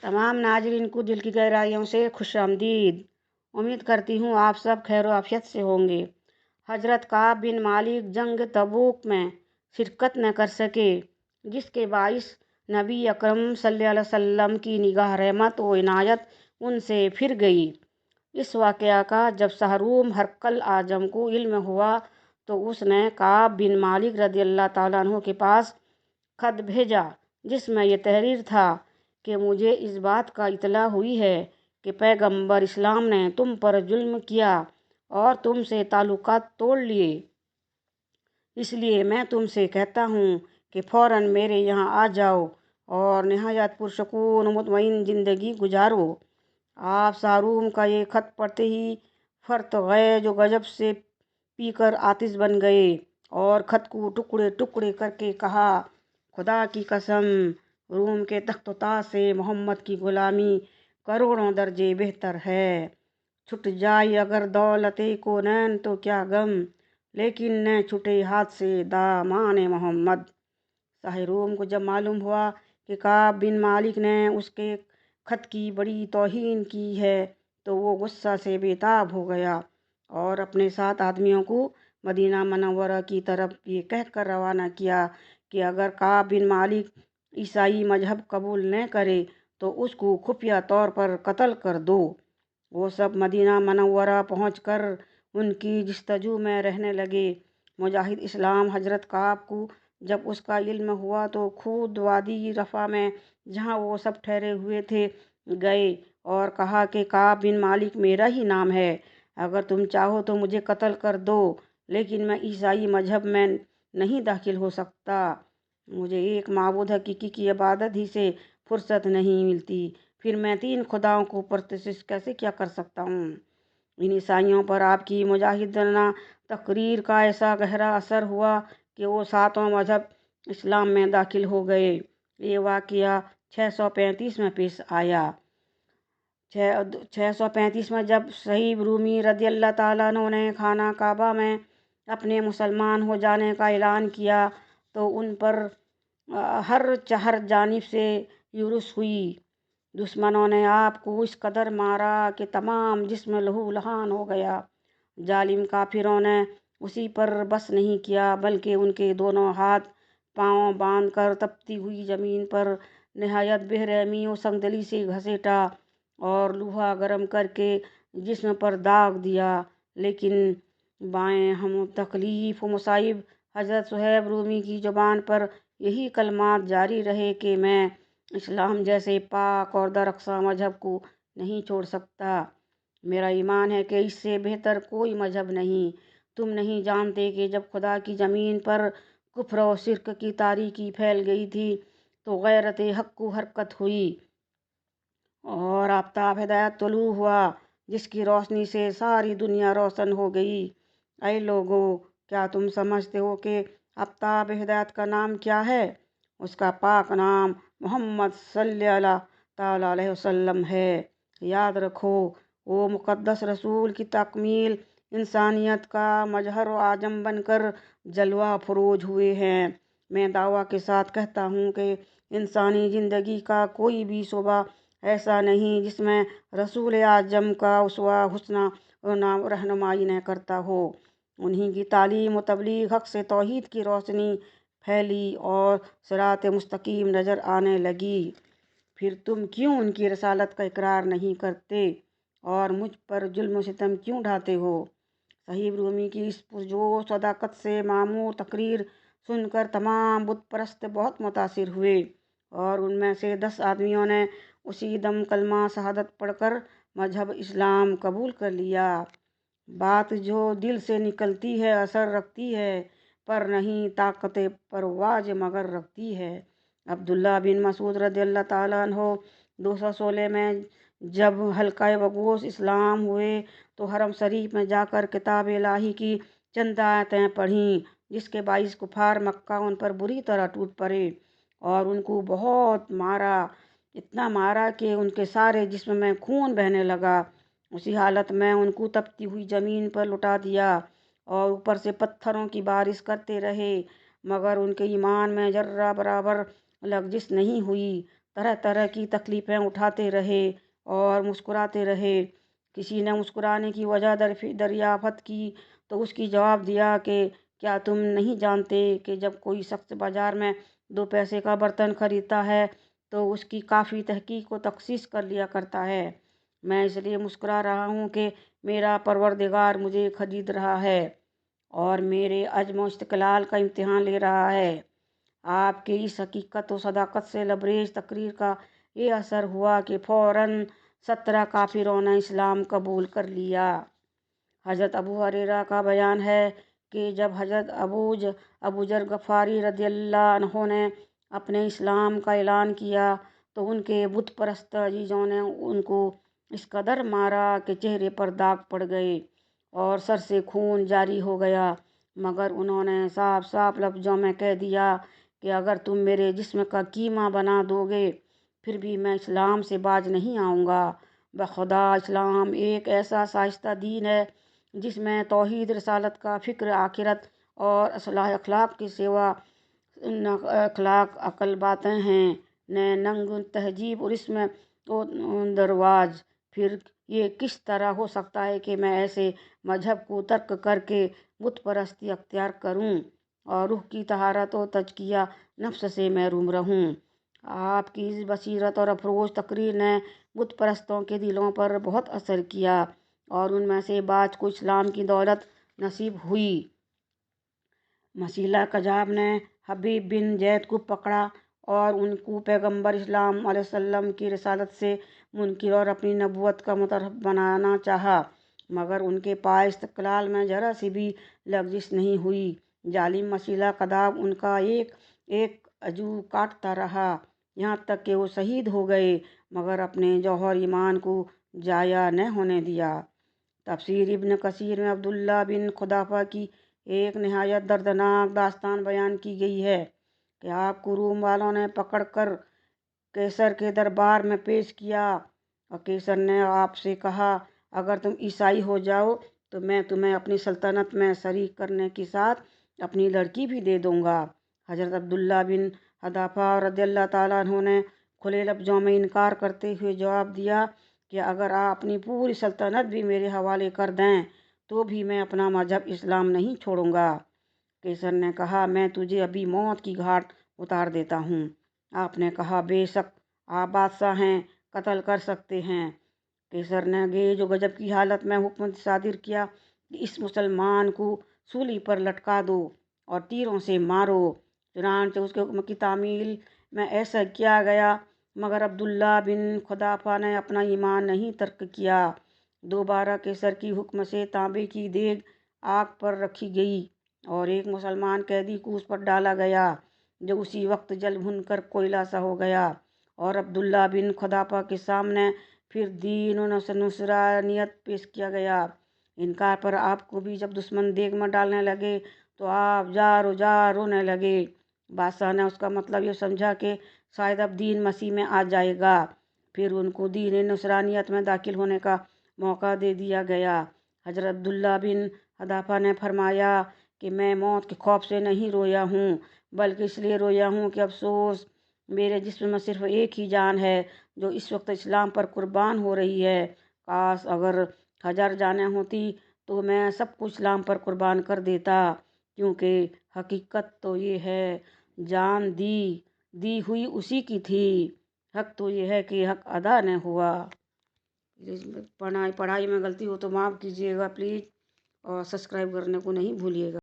तमाम नाजरीन को दिल की गहराइयों से खुश आमदीद। उम्मीद करती हूँ आप सब खैर आफियत से होंगे। हजरत काब बिन मालिक जंग तबूक में शिरकत न कर सके, जिसके बाइस नबी अकरम सल्लल्लाहु अलैहि वसल्लम की निगाह रहमत व इनायत उनसे फिर गई। इस वाक़या का जब सहरूम हरकल आजम को इल्म हुआ तो उसने काब बिन मालिक रज़ियल्लाहु ताला अन्हु के पास खत भेजा, जिसमें यह तहरीर था कि मुझे इस बात का इतला हुई है कि पैगंबर इस्लाम ने तुम पर जुल्म किया और तुमसे ताल्लुकात तोड़ लिए। इसलिए मैं तुमसे कहता हूँ कि फ़ौरन मेरे यहाँ आ जाओ और निहायत पुरसुकून मुतमईन ज़िंदगी गुजारो। आप सारूम का ये खत पढ़ते ही फर्त गए जो गजब से पीकर आतिश बन गए और खत को टुकड़े टुकड़े करके कहा, खुदा की कसम, रूम के तख्त-ओ-ताज से मोहम्मद की गुलामी करोड़ों दर्जे बेहतर है। छुट जाए अगर दौलते को नैन तो क्या गम, लेकिन न छुटे हाथ से दामाने मोहम्मद। शाह रूम को जब मालूम हुआ कि काब बिन मालिक ने उसके खत की बड़ी तौहीन की है तो वो गुस्सा से बेताब हो गया और अपने 7 आदमियों को मदीना मनव्वरा की तरफ ये कहकर रवाना किया कि अगर काब बिन मालिक ईसाई मजहब कबूल न करे तो उसको खुफिया तौर पर कत्ल कर दो। वो सब मदीना मनव्वरा पहुंचकर उनकी जस्तजू में रहने लगे। मुजाहिद इस्लाम हजरत काब को जब उसका इल्म हुआ तो खुद वादी रफ़ा में जहाँ वो सब ठहरे हुए थे गए और कहा कि काब बिन मालिक मेरा ही नाम है, अगर तुम चाहो तो मुझे कत्ल कर दो, लेकिन मैं ईसाई मजहब में नहीं दाखिल हो सकता। मुझे एक माबूद हकीकी की इबादत ही से फुर्सत नहीं मिलती, फिर मैं 3 खुदाओं को परस्तिश कैसे क्या कर सकता हूँ। इन ईसाइयों पर आपकी मुजाहिदाना तकरीर का ऐसा गहरा असर हुआ कि वो 7वां मजहब इस्लाम में दाखिल हो गए। ये वाक़या 635 में पेश आया। 635 में जब सहीब रूमी रज़ियल्लाहु ताला अन्हु ने खाना काबा में अपने मुसलमान हो जाने का ऐलान किया तो उन पर हर चहर जानिब से युरुस हुई। दुश्मनों ने आपको इस कदर मारा कि तमाम जिस्म लहू लहान हो गया। जालिम काफिरों ने उसी पर बस नहीं किया बल्कि उनके दोनों हाथ पांव बांधकर तपती हुई ज़मीन पर निहायत बेरहमी और संगदली से घसीटा और लूहा गर्म करके जिस्म पर दाग दिया। लेकिन बाएं हम तकलीफ़ व मुसाइब हज़रत सुहैब रूमी की ज़ुबान पर यही कलमात जारी रहे कि मैं इस्लाम जैसे पाक और दरख्शां मजहब को नहीं छोड़ सकता। मेरा ईमान है कि इससे बेहतर कोई मजहब नहीं। तुम नहीं जानते कि जब खुदा की ज़मीन पर कुफ्र और शिर्क की तारीकी फैल गई थी तो गैरत हक को हरकत हुई और आफ्ताब हिदायत तुलू हुआ, जिसकी रोशनी से सारी दुनिया रोशन हो गई। ऐ लोगो, क्या तुम समझते हो कि आफ्ताब हिदायत का नाम क्या है? उसका पाक नाम मोहम्मद सल्लल्लाहु ताला अलैहि वसल्लम है। याद रखो, वो मुक़द्दस रसूल की तकमील इंसानियत का मजहर व आजम बनकर जलवा फरोज हुए हैं। मैं दावा के साथ कहता हूँ कि इंसानी ज़िंदगी का कोई भी शोबा ऐसा नहीं जिसमें रसूल आजम का उसवा हुस्ना रहनुमाई न करता हो। उन्हीं की तालीम व तबलीग हक़ से तौहीद की रोशनी फैली और सिरात मुस्तकीम नज़र आने लगी। फिर तुम क्यों उनकी रसालत का इकरार नहीं करते और मुझ पर जुल्म सितम क्यों ढाते हो? सहीब रूमी की इस पुरजोश सदाकत से मामूर तकरीर सुनकर तमाम बुत परस्त बहुत मुतासिर हुए और उनमें से 10 आदमियों ने उसी दम कलमा शहादत पढ़कर मजहब इस्लाम कबूल कर लिया। बात जो दिल से निकलती है असर रखती है, पर नहीं ताकत परवाज मगर रखती है। अब्दुल्ला बिन मसूद रज़ियल्लाहु ताला अन्हु 216 में जब हल्का वगोस इस्लाम हुए तो हरम शरीफ में जाकर किताब इलाही की चंद आयतें पढ़ीं, जिसके बाइस कुफार मक्का उन पर बुरी तरह टूट पड़े और उनको बहुत मारा, इतना मारा कि उनके सारे जिस्म में खून बहने लगा। उसी हालत में उनको तपती हुई ज़मीन पर लुटा दिया और ऊपर से पत्थरों की बारिश करते रहे, मगर उनके ईमान में जर्रा बराबर लग्जिश नहीं हुई। طرح طرح کی تکلیفیں اٹھاتے رہے اور مسکراتے رہے۔ کسی نے مسکرانے کی وجہ دریافت کی تو اس کی جواب دیا کہ کیا تم نہیں جانتے کہ جب کوئی شخص بازار میں 2 پیسے کا برتن خریدتا ہے تو اس کی کافی تحقیق و تخصیص کر لیا کرتا ہے۔ میں اس لیے مسکرا رہا ہوں کہ میرا پروردگار مجھے خرید رہا ہے اور میرے عزم و استقلال کا امتحان لے رہا ہے۔ آپ کی اس حقیقت و صداقت سے لبریز تقریر کا یہ اثر ہوا کہ فوراً 17 کافروں نے اسلام قبول کر لیا۔ حضرت ابو ہریرہ کا بیان ہے کہ جب حضرت ابو ذر غفاری رضی اللہ عنہ نے اپنے اسلام کا اعلان کیا تو ان کے بت پرست عزیزوں نے ان کو اس قدر مارا کہ چہرے پر داغ پڑ گئے اور سر سے خون جاری ہو گیا، مگر انہوں نے صاف صاف لفظوں میں کہہ دیا کہ اگر تم میرے جسم کا کیما بنا دو گے پھر بھی میں اسلام سے باز نہیں آؤں گا۔ بخدا اسلام ایک ایسا شائستہ دین ہے جس میں توحید، رسالت کا فکر، آخرت اور اصلاح اخلاق کے سوا اخلاق عقل باتیں ہیں، نہ ننگ تہذیب اور اسم و درواز۔ پھر یہ کس طرح ہو سکتا ہے کہ میں ایسے مذہب کو ترک کر کے بت پرستی اختیار کروں اور روح کی طہارت و تزکیہ نفس سے محروم رہوں؟ آپ کی اس بصیرت اور افروز تقریر نے بت پرستوں کے دلوں پر بہت اثر کیا اور ان میں سے بعض کو اسلام کی دولت نصیب ہوئی۔ مسیلح کذاب نے حبیب بن زید کو پکڑا اور ان کو پیغمبر اسلام علیہ وسلم کی رسالت سے منکر اور اپنی نبوت کا مترف بنانا چاہا، مگر ان کے پائے استقلال میں ذرا سی بھی لغزش نہیں ہوئی۔ ظالم مسیلح کذاب ان کا ایک ایک عضو کاٹتا رہا یہاں تک کہ وہ شہید ہو گئے، مگر اپنے جوہر ایمان کو ضائع نہ ہونے دیا۔ تفسیر ابن کثیر میں عبداللہ بن خدافہ کی ایک نہایت دردناک داستان بیان کی گئی ہے کہ آپ کو روم والوں نے پکڑ کر کیسر کے دربار میں پیش کیا اور کیسر نے آپ سے کہا اگر تم عیسائی ہو جاؤ تو میں تمہیں اپنی سلطنت میں شریک کرنے کے ساتھ اپنی لڑکی بھی دے دوں گا۔ حضرت عبداللہ بن حذافہ رضی اللہ تعالیٰ عنہ نے کھلے لفظوں میں انکار کرتے ہوئے جواب دیا کہ اگر آپ اپنی پوری سلطنت بھی میرے حوالے کر دیں تو بھی میں اپنا مذہب اسلام نہیں چھوڑوں گا۔ کیسر نے کہا میں تجھے ابھی موت کی گھاٹ اتار دیتا ہوں۔ آپ نے کہا بے شک آپ بادشاہ ہیں، قتل کر سکتے ہیں۔ کیسر نے گیج و غضب کی حالت میں حکم صادر کیا کہ اس مسلمان کو سولی پر لٹکا دو اور تیروں سے مارو۔ چنانچہ اس کے حکم کی تعمیل میں ایسا کیا گیا، مگر عبداللہ بن خدافہ نے اپنا ایمان نہیں ترک کیا۔ دوبارہ کیسر کی حکم سے تانبے کی دیگ آگ پر رکھی گئی اور ایک مسلمان قیدی کو اس پر ڈالا گیا جو اسی وقت جل بھن کر کوئلہ سا ہو گیا، اور عبداللہ بن خدافہ کے سامنے پھر دین و نصرانیت پیش کیا گیا۔ انکار پر آپ کو بھی جب دشمن دیگ میں ڈالنے لگے تو آپ جار و جار رونے لگے۔ بادشاہ نے اس کا مطلب یہ سمجھا کہ شاید اب دین مسیح میں آ جائے گا، پھر ان کو دین نصرانیت میں داخل ہونے کا موقع دے دیا گیا۔ حضرت عبداللہ بن حذافہ نے فرمایا کہ میں موت کے خوف سے نہیں رویا ہوں بلکہ اس لیے رویا ہوں کہ افسوس میرے جسم میں صرف ایک ہی جان ہے جو اس وقت اسلام پر قربان ہو رہی ہے۔ کاش اگر 1000 جانیں ہوتی تو میں سب کو اسلام پر قربان کر دیتا، کیونکہ حقیقت تو یہ ہے جان دی ہوئی اسی کی تھی، حق تو یہ ہے کہ حق ادا نہ ہوا۔ پڑھائی میں غلطی ہو تو معاف کیجیے گا پلیز، اور سبسکرائب کرنے کو نہیں بھولیے گا۔